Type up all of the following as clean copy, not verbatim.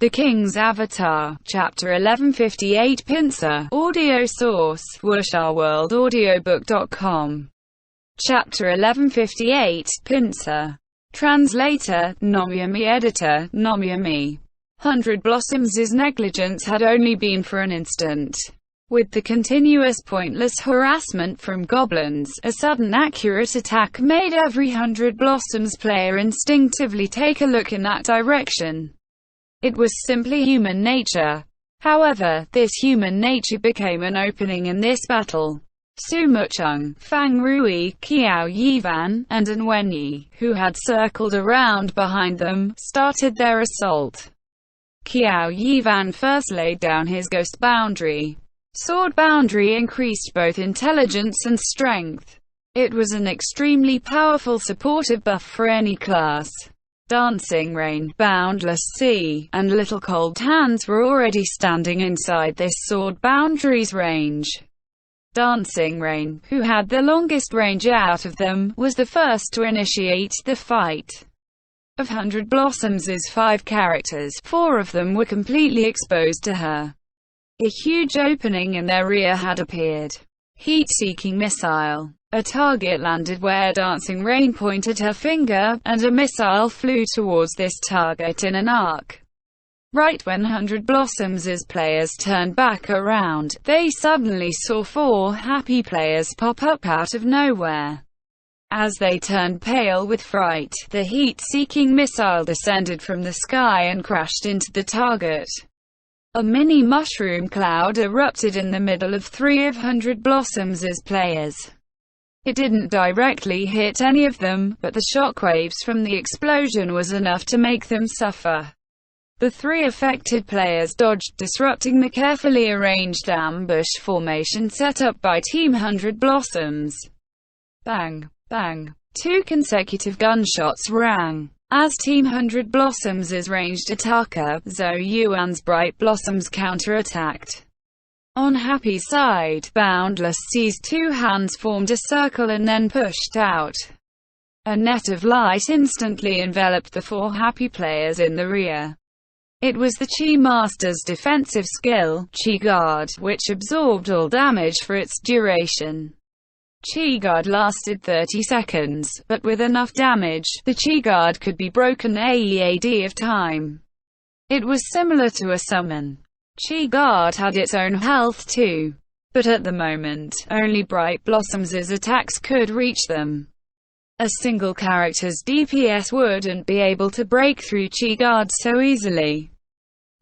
The King's Avatar, Chapter 1158 Pincer, audio source, wuxia-world-audiobook.com. Chapter 1158, Pincer. Translator, Nomyami. Editor, Nomyami. 100 Blossoms' negligence had only been for an instant. With the continuous pointless harassment from goblins, a sudden accurate attack made every 100 Blossoms player instinctively take a look in that direction. It was simply human nature. However, this human nature became an opening in this battle. Su Mucheng, Fang Rui, Qiao Yivan, and An Wenyi, who had circled around behind them, started their assault. Qiao Yivan first laid down his ghost boundary. Sword boundary increased both intelligence and strength. It was an extremely powerful supportive buff for any class. Dancing Rain, Boundless Sea, and Little Cold Hands were already standing inside this sword boundary's range. Dancing Rain, who had the longest range out of them, was the first to initiate the fight. Of 100 Blossoms' 5 characters, 4 of them were completely exposed to her. A huge opening in their rear had appeared. Heat-seeking missile. A target landed where Dancing Rain pointed her finger, and a missile flew towards this target in an arc. Right when 100 Blossoms' players turned back around, they suddenly saw 4 happy players pop up out of nowhere. As they turned pale with fright, the heat-seeking missile descended from the sky and crashed into the target. A mini mushroom cloud erupted in the middle of 3 of 100 Blossoms' players. It didn't directly hit any of them, but the shockwaves from the explosion was enough to make them suffer. The 3 affected players dodged, disrupting the carefully arranged ambush formation set up by Team 100 Blossoms. Bang! Bang! 2 consecutive gunshots rang. As Team 100 Blossoms' ranged attacker, Zhou Yuan's Bright Blossoms counterattacked. On Happy's side, Boundless Sea's 2 hands formed a circle and then pushed out. A net of light instantly enveloped the 4 happy players in the rear. It was the Chi Master's defensive skill, Chi Guard, which absorbed all damage for its duration. Chi Guard lasted 30 seconds, but with enough damage, the Chi Guard could be broken AEAD of time. It was similar to a summon. Chi Guard had its own health too. But at the moment, only Bright Blossom's attacks could reach them. A single character's DPS wouldn't be able to break through Chi Guard so easily.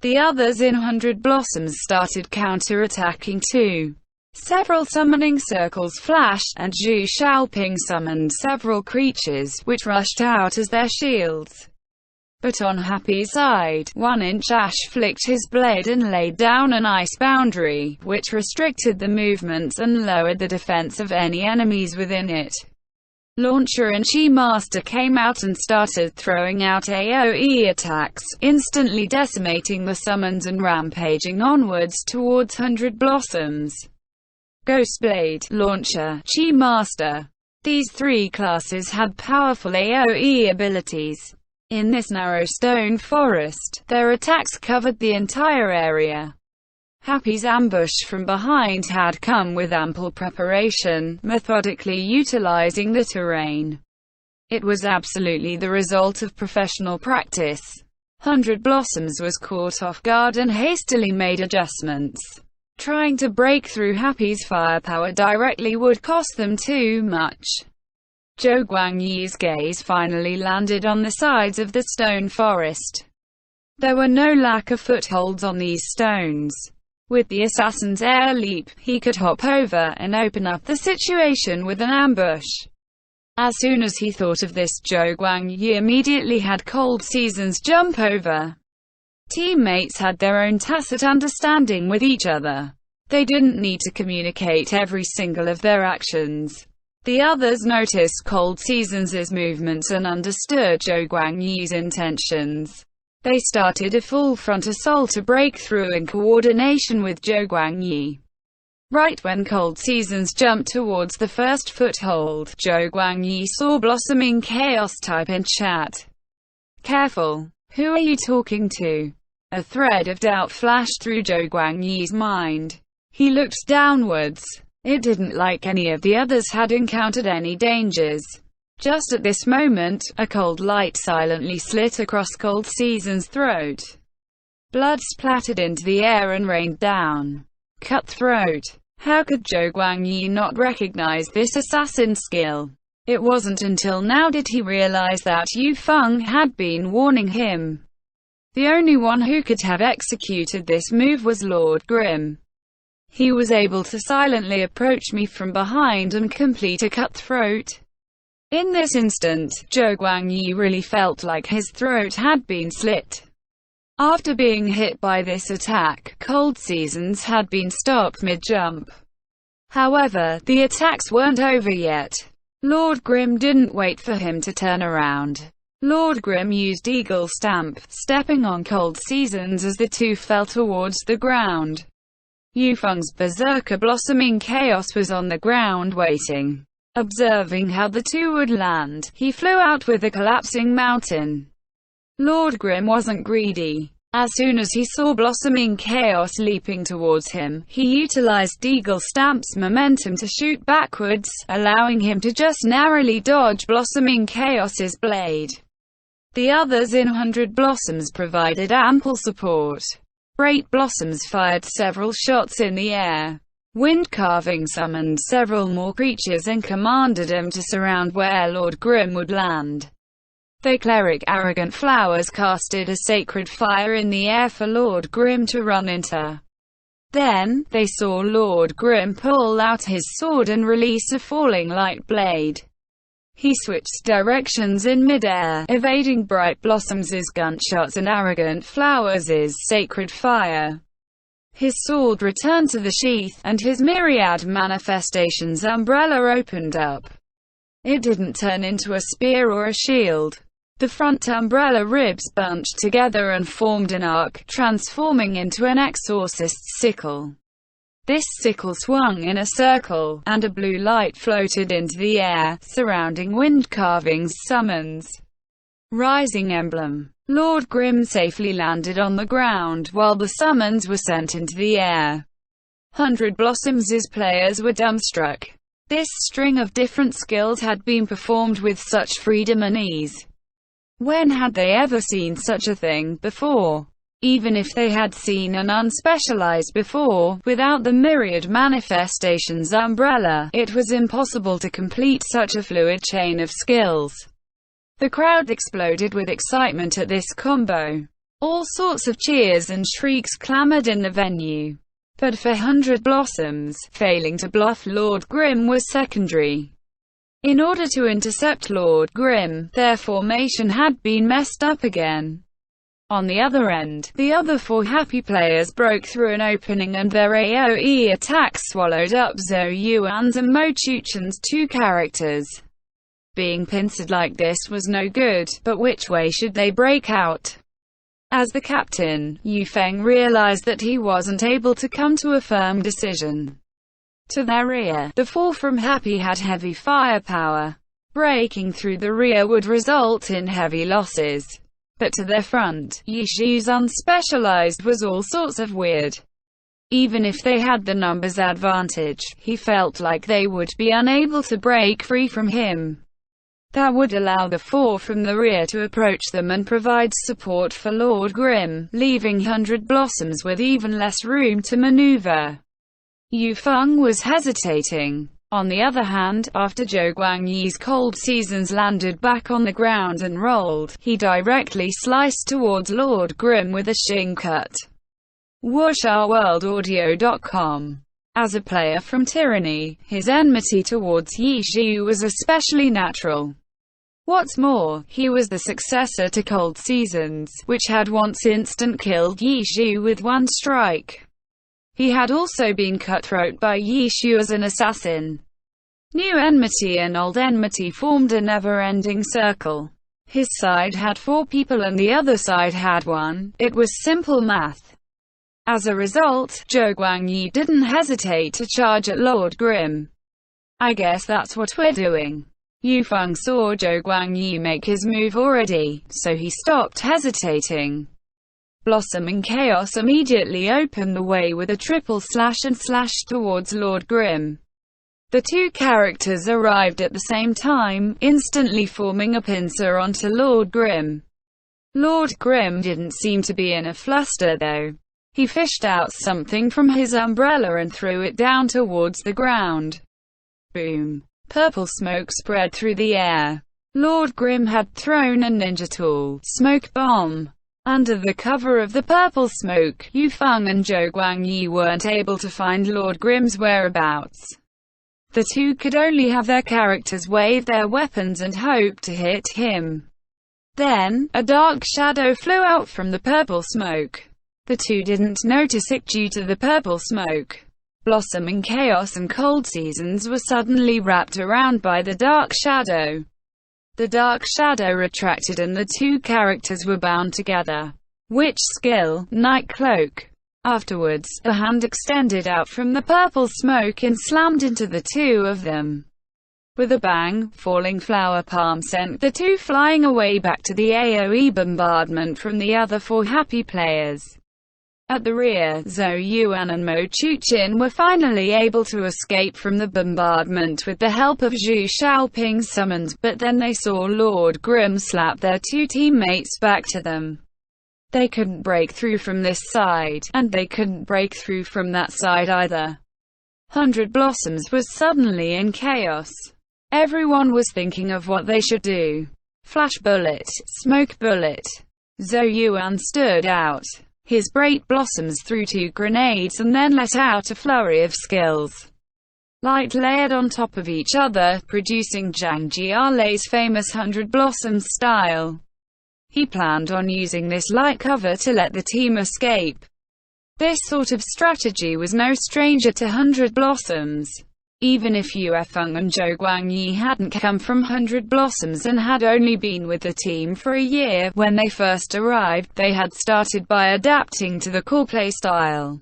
The others in 100 Blossoms started counter-attacking too. Several summoning circles flashed, and Zhu Xiaoping summoned several creatures, which rushed out as their shields. But on Happy's side, 1-inch Ash flicked his blade and laid down an ice boundary, which restricted the movements and lowered the defense of any enemies within it. Launcher and Chi Master came out and started throwing out AoE attacks, instantly decimating the summons and rampaging onwards towards 100 Blossoms. Ghostblade, Launcher, Chi Master. These 3 classes had powerful AoE abilities. In this narrow stone forest, their attacks covered the entire area. Happy's ambush from behind had come with ample preparation, methodically utilizing the terrain. It was absolutely the result of professional practice. 100 Blossoms was caught off guard and hastily made adjustments. Trying to break through Happy's firepower directly would cost them too much. Zhou Guangyi's gaze finally landed on the sides of the stone forest. There were no lack of footholds on these stones. With the assassin's air leap, he could hop over and open up the situation with an ambush. As soon as he thought of this, Zhou Guangyi immediately had Cold Season's jump over. Teammates had their own tacit understanding with each other. They didn't need to communicate every single of their actions. The others noticed Cold Season's movements and understood Zhou Guangyi's intentions. They started a full front assault to break through in coordination with Zhou Guangyi. Right when Cold Seasons jumped towards the first foothold, Zhou Guangyi saw blossoming chaos type in chat. Careful. Who are you talking to? A thread of doubt flashed through Zhou Guangyi's mind. He looked downwards. It didn't like any of the others had encountered any dangers. Just at this moment, a cold light silently slit across Cold Season's throat. Blood splattered into the air and rained down. Cut throat. How could Zhou Guangyi not recognize this assassin skill? It wasn't until now did he realize that Yu Feng had been warning him. The only one who could have executed this move was Lord Grimm. He was able to silently approach me from behind and complete a cutthroat. In this instant, Zhou Guangyi really felt like his throat had been slit. After being hit by this attack, Cold Seasons had been stopped mid-jump. However, the attacks weren't over yet. Lord Grimm didn't wait for him to turn around. Lord Grimm used Eagle Stamp, stepping on Cold Seasons as the two fell towards the ground. Yu Feng's Berserker Blossoming Chaos was on the ground waiting. Observing how the two would land, he flew out with a collapsing mountain. Lord Grimm wasn't greedy. As soon as he saw Blossoming Chaos leaping towards him, he utilized Eagle Stamp's momentum to shoot backwards, allowing him to just narrowly dodge Blossoming Chaos's blade. The others in 100 Blossoms provided ample support. Great Blossoms fired several shots in the air. Wind Carving summoned several more creatures and commanded them to surround where Lord Grimm would land. The cleric Arrogant Flowers casted a sacred fire in the air for Lord Grimm to run into. Then, they saw Lord Grimm pull out his sword and release a falling light blade. He switched directions in mid-air, evading Bright Blossom's gunshots and Arrogant Flowers' sacred fire. His sword returned to the sheath, and his Myriad Manifestations umbrella opened up. It didn't turn into a spear or a shield. The front umbrella ribs bunched together and formed an arc, transforming into an exorcist's sickle. This sickle swung in a circle, and a blue light floated into the air, surrounding Wind Carving's summons. Rising Emblem. Lord Grimm safely landed on the ground, while the summons were sent into the air. 100 Blossoms' players were dumbstruck. This string of different skills had been performed with such freedom and ease. When had they ever seen such a thing before? Even if they had seen an unspecialized before, without the Myriad Manifestations umbrella, it was impossible to complete such a fluid chain of skills. The crowd exploded with excitement at this combo. All sorts of cheers and shrieks clamored in the venue. But for 100 Blossoms, failing to bluff Lord Grimm was secondary. In order to intercept Lord Grimm, their formation had been messed up again. On the other end, the other four happy players broke through an opening and their AoE attacks swallowed up Zhou Yuan's and Mo Chuchen's two characters. Being pincered like this was no good, but which way should they break out? As the captain, Yu Feng realized that he wasn't able to come to a firm decision. To their rear, the four from Happy had heavy firepower. Breaking through the rear would result in heavy losses. But to their front, Yishu's unspecialized was all sorts of weird. Even if they had the numbers advantage, he felt like they would be unable to break free from him. That would allow the four from the rear to approach them and provide support for Lord Grimm, leaving 100 Blossoms with even less room to maneuver. Yu Feng was hesitating. On the other hand, after Zhou Guangyi's Cold Seasons landed back on the ground and rolled, he directly sliced towards Lord Grimm with a shin cut. WuxRWorldAudio.com. As a player from Tyranny, his enmity towards Yishu was especially natural. What's more, he was the successor to Cold Seasons, which had once instant killed Yishu with one strike. He had also been cutthroat by Yishu as an assassin. New enmity and old enmity formed a never-ending circle. His side had 4 people and the other side had 1. It was simple math. As a result, Zhou Guangyi didn't hesitate to charge at Lord Grimm. I guess that's what we're doing. Yu Feng saw Zhou Guangyi make his move already, so he stopped hesitating. Blossom and Chaos immediately opened the way with a triple slash and slashed towards Lord Grimm. The two characters arrived at the same time, instantly forming a pincer onto Lord Grimm. Lord Grimm didn't seem to be in a fluster though. He fished out something from his umbrella and threw it down towards the ground. Boom! Purple smoke spread through the air. Lord Grimm had thrown a ninja tool, smoke bomb. Under the cover of the purple smoke, Yu Feng and Zhou Guangyi weren't able to find Lord Grimm's whereabouts. The two could only have their characters wave their weapons and hope to hit him. Then, a dark shadow flew out from the purple smoke. The two didn't notice it due to the purple smoke. Blossom and Chaos and Cold Seasons were suddenly wrapped around by the dark shadow. The dark shadow retracted and the two characters were bound together. Witch skill, Night Cloak. Afterwards, a hand extended out from the purple smoke and slammed into the two of them. With a bang, falling flower palm sent the two flying away back to the AoE bombardment from the other four happy players. At the rear, Zhou Yuan and Mo Chuqin were finally able to escape from the bombardment with the help of Zhu Xiaoping's summons, but then they saw Lord Grimm slap their two teammates back to them. They couldn't break through from this side, and they couldn't break through from that side either. 100 Blossoms was suddenly in chaos. Everyone was thinking of what they should do. Flash bullet, smoke bullet. Zhou Yuan stood out. His Bright Blossoms threw 2 grenades and then let out a flurry of skills. Light layered on top of each other, producing Zhang Jialei's famous 100 Blossoms style. He planned on using this light cover to let the team escape. This sort of strategy was no stranger to 100 Blossoms. Even if Yu Feng and Zhou Guangyi hadn't come from 100 Blossoms and had only been with the team for a year, when they first arrived, they had started by adapting to the core play style.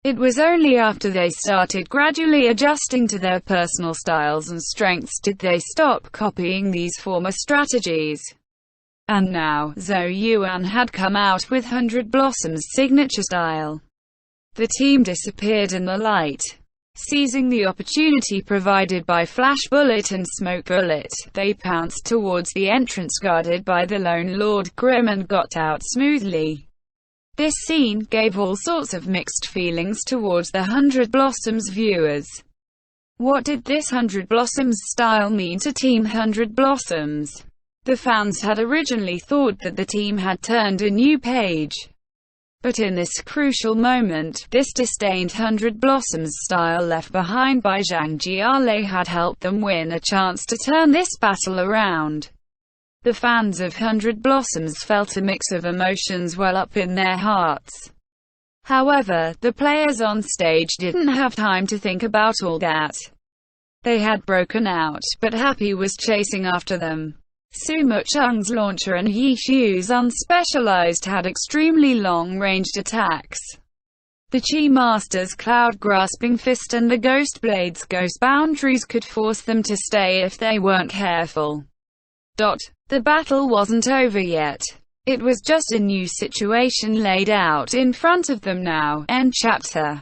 It was only after they started gradually adjusting to their personal styles and strengths did they stop copying these former strategies. And now, Zhou Yuan had come out with 100 Blossoms' signature style. The team disappeared in the light. Seizing the opportunity provided by Flash Bullet and Smoke Bullet, they pounced towards the entrance guarded by the lone Lord Grimm and got out smoothly. This scene gave all sorts of mixed feelings towards the 100 Blossoms viewers. What did this 100 Blossoms style mean to Team 100 Blossoms? The fans had originally thought that the team had turned a new page. But in this crucial moment, this disdained 100 Blossoms style left behind by Zhang Jialei had helped them win a chance to turn this battle around. The fans of 100 Blossoms felt a mix of emotions well up in their hearts. However, the players on stage didn't have time to think about all that. They had broken out, but Happy was chasing after them. Su Mucheng's launcher and Yi Xu's unspecialized had extremely long-ranged attacks. The Chi Master's cloud-grasping fist and the Ghost Blade's ghost boundaries could force them to stay if they weren't careful. The battle wasn't over yet. It was just a new situation laid out in front of them now. End chapter.